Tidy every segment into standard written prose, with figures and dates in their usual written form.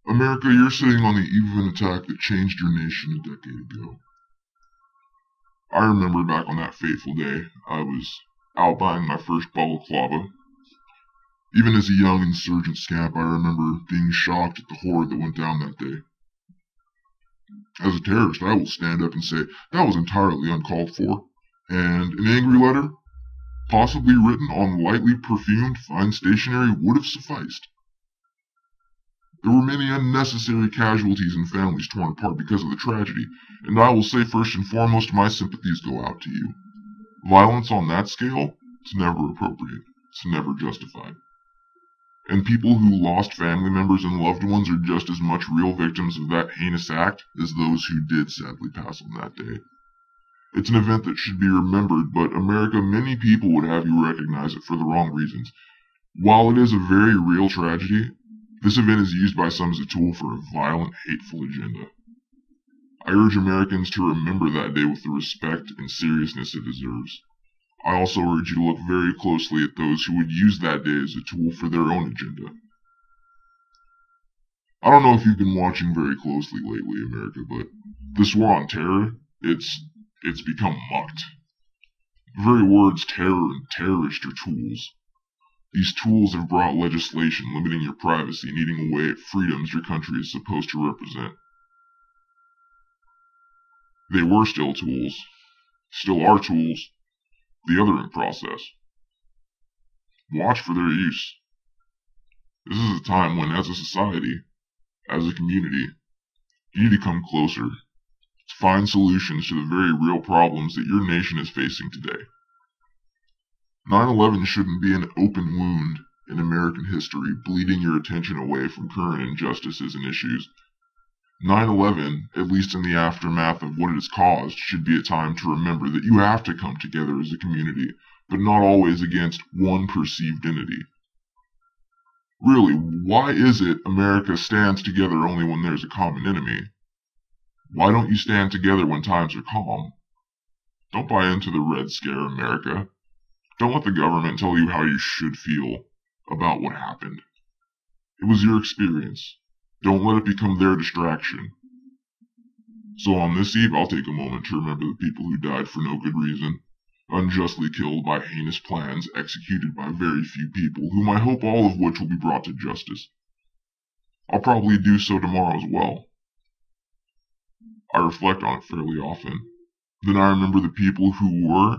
America, you're sitting on the eve of an attack that changed your nation a decade ago. I remember back on that fateful day, I was out buying my first balaclava. Even as a young insurgent scamp, I remember being shocked at the horror that went down that day. As a terrorist, I will stand up and say that was entirely uncalled for, and an angry letter, possibly written on lightly perfumed fine stationery, would have sufficed. There were many unnecessary casualties and families torn apart because of the tragedy, and I will say first and foremost my sympathies go out to you. Violence on that scale, it's never appropriate. It's never justified. And people who lost family members and loved ones are just as much real victims of that heinous act as those who did sadly pass on that day. It's an event that should be remembered, but America, many people would have you recognize it for the wrong reasons. While it is a very real tragedy, this event is used by some as a tool for a violent, hateful agenda. I urge Americans to remember that day with the respect and seriousness it deserves. I also urge you to look very closely at those who would use that day as a tool for their own agenda. I don't know if you've been watching very closely lately, America, but this war on terror, it's become mocked. The very words terror and terrorist are tools. These tools have brought legislation limiting your privacy and eating away at freedoms your country is supposed to represent. They were still tools, still are tools, the other in process. Watch for their use. This is a time when, as a society, as a community, you need to come closer to find solutions to the very real problems that your nation is facing today. 9/11 shouldn't be an open wound in American history, bleeding your attention away from current injustices and issues. 9/11, at least in the aftermath of what it has caused, should be a time to remember that you have to come together as a community, but not always against one perceived entity. Really, why is it America stands together only when there's a common enemy? Why don't you stand together when times are calm? Don't buy into the Red Scare, America. Don't let the government tell you how you should feel about what happened. It was your experience. Don't let it become their distraction. So on this eve, I'll take a moment to remember the people who died for no good reason, unjustly killed by heinous plans executed by very few people, whom I hope all of which will be brought to justice. I'll probably do so tomorrow as well. I reflect on it fairly often. Then I remember the people who were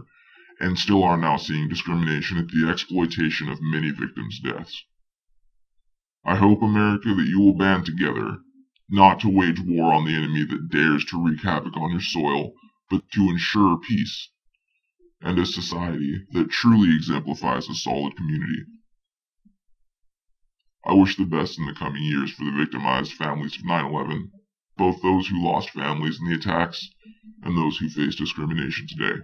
and still are now seeing discrimination at the exploitation of many victims' deaths. I hope, America, that you will band together, not to wage war on the enemy that dares to wreak havoc on your soil, but to ensure peace, and a society that truly exemplifies a solid community. I wish the best in the coming years for the victimized families of 9/11, both those who lost families in the attacks and those who face discrimination today.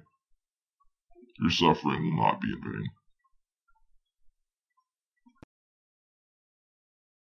Your suffering will not be in vain.